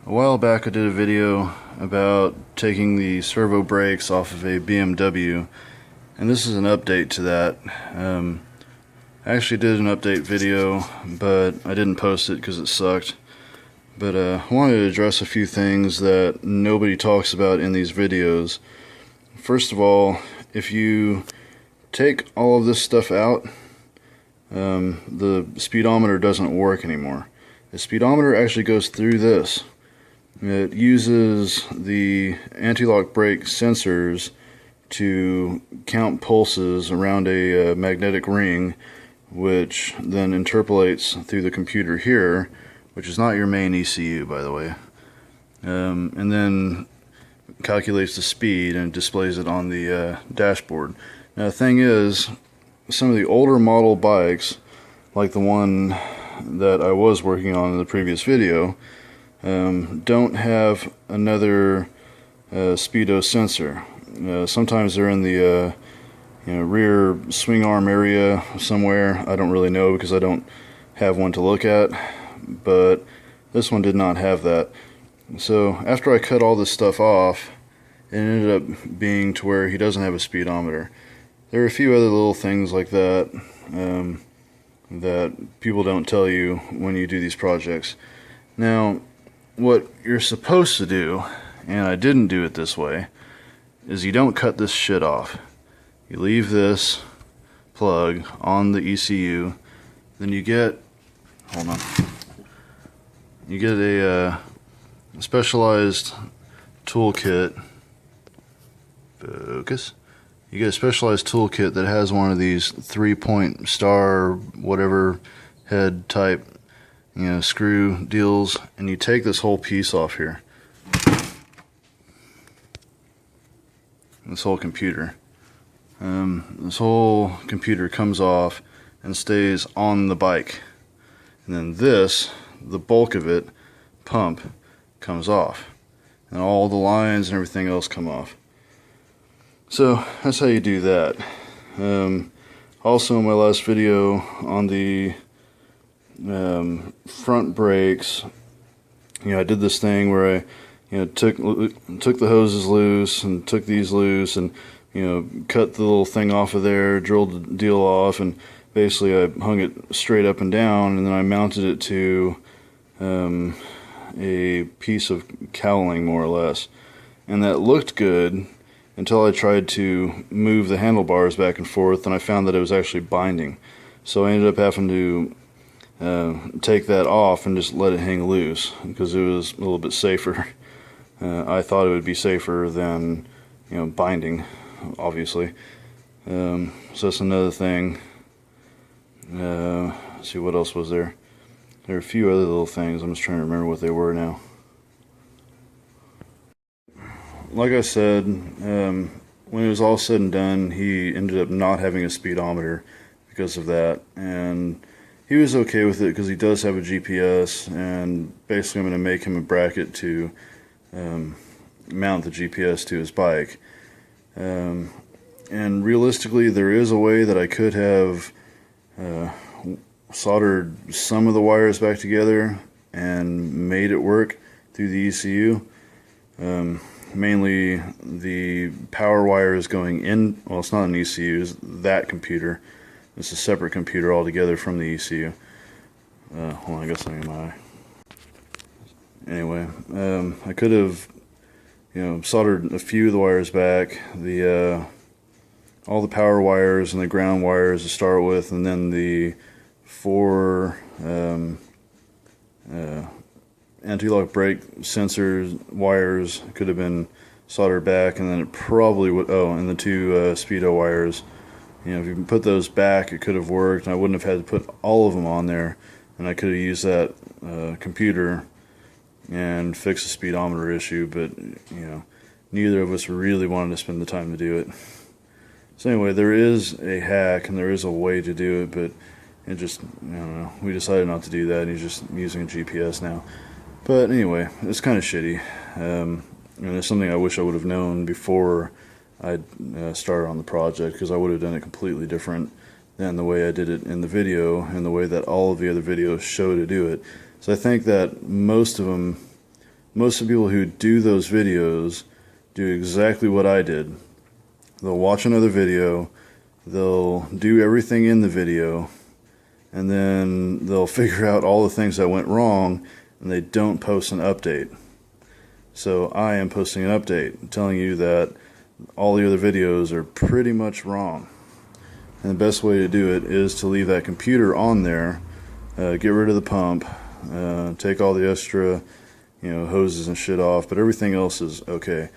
A while back I did a video about taking the servo brakes off of a BMW, and this is an update to that. I actually did an update video, but I didn't post it because it sucked. But I wanted to address a few things that nobody talks about in these videos. First of all, if you take all of this stuff out, the speedometer doesn't work anymore. The speedometer actually goes through this. It uses the anti-lock brake sensors to count pulses around a magnetic ring, which then interpolates through the computer here, which is not your main ECU, by the way, and then calculates the speed and displays it on the dashboard. Now the thing is, some of the older model bikes, like the one that I was working on in the previous video, don't have another speedo sensor. Sometimes they're in the rear swing arm area somewhere. I don't really know because I don't have one to look at, but this one did not have that. So after I cut all this stuff off, it ended up being to where he doesn't have a speedometer. There are a few other little things like that that people don't tell you when you do these projects. Now, what you're supposed to do, and I didn't do it this way, is you don't cut this shit off. You leave this plug on the ECU, then you get, hold on, you get a specialized toolkit. Focus. You get a specialized toolkit that has one of these 3-point star whatever head type screw deals, and you take this whole piece off here, this whole computer. This whole computer comes off and stays on the bike, and then this, the bulk of it, pump, comes off, and all the lines and everything else come off. So that's how you do that. Also, in my last video on the front brakes, I did this thing where I took the hoses loose and took these loose and cut the little thing off of there, drilled the deal off, and basically I hung it straight up and down, and then I mounted it to a piece of cowling, more or less, and that looked good until I tried to move the handlebars back and forth, and I found that it was actually binding. So I ended up having to take that off and just let it hang loose because it was a little bit safer. I thought it would be safer than binding, obviously. So that's another thing. Let's see, what else was there? There are a few other little things. I'm just trying to remember what they were now. Like I said, when it was all said and done, he ended up not having a speedometer because of that, and he was okay with it because he does have a GPS, and basically I'm going to make him a bracket to mount the GPS to his bike. And realistically, there is a way that I could have soldered some of the wires back together and made it work through the ECU. Mainly the power wire is going in, well, it's not an ECU, it's that computer. It's a separate computer altogether from the ECU. Hold on, I got something in my eye. Anyway, I could have, soldered a few of the wires back, all the power wires and the ground wires to start with, and then the 4 anti-lock brake sensors wires could have been soldered back, and then it probably would, and the 2 speedo wires, if you put those back, it could have worked, and I wouldn't have had to put all of them on there, and I could have used that computer and fixed the speedometer issue, but neither of us really wanted to spend the time to do it. So anyway, there is a hack and there is a way to do it, but it just, I don't know, we decided not to do that, and he's just using a GPS now. But anyway, it's kind of shitty, and it's something I wish I would have known before I started on the project, because I would have done it completely different than the way I did it in the video and the way that all of the other videos show to do it. So I think that most of them most of the people who do those videos do exactly what I did. They'll watch another video, they'll do everything in the video, and then they'll figure out all the things that went wrong, and they don't post an update. So I am posting an update telling you that all the other videos are pretty much wrong. And the best way to do it is to leave that computer on there, get rid of the pump, take all the extra, hoses and shit off, but everything else is okay.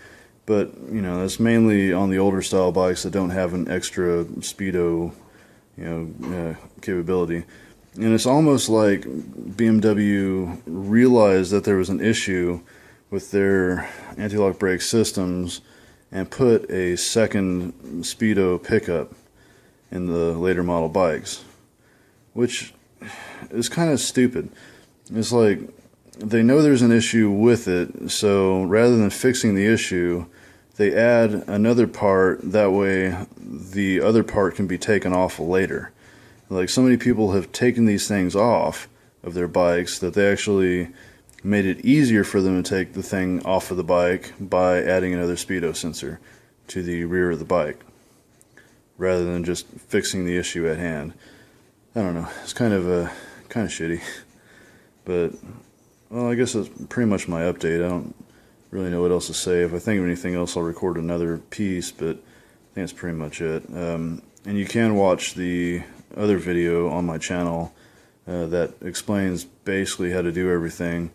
But, that's mainly on the older style bikes that don't have an extra speedo, capability. And it's almost like BMW realized that there was an issue with their anti-lock brake systems and put a second speedo pickup in the later model bikes, which is kind of stupid. It's like they know there's an issue with it, so rather than fixing the issue, they add another part, that way the other part can be taken off later. Like, so many people have taken these things off of their bikes that they actually made it easier for them to take the thing off of the bike by adding another speedo sensor to the rear of the bike, rather than just fixing the issue at hand. I don't know, it's kind of shitty. But, well, I guess that's pretty much my update. I don't really know what else to say. If I think of anything else, I'll record another piece, but I think that's pretty much it. And you can watch the other video on my channel that explains basically how to do everything.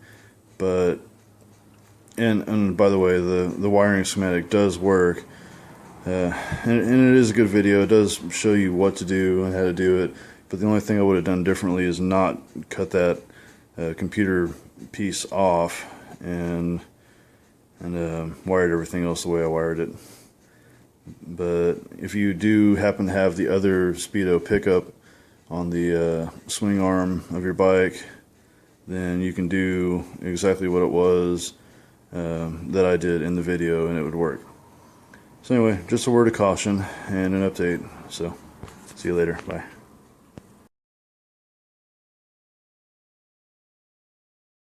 But, and by the way, the wiring schematic does work. And it is a good video. It does show you what to do and how to do it. But the only thing I would have done differently is not cut that computer piece off and wired everything else the way I wired it. But if you do happen to have the other speedo pickup on the swing arm of your bike, then you can do exactly what it was that I did in the video, and it would work. So anyway, just a word of caution and an update. So see you later. Bye.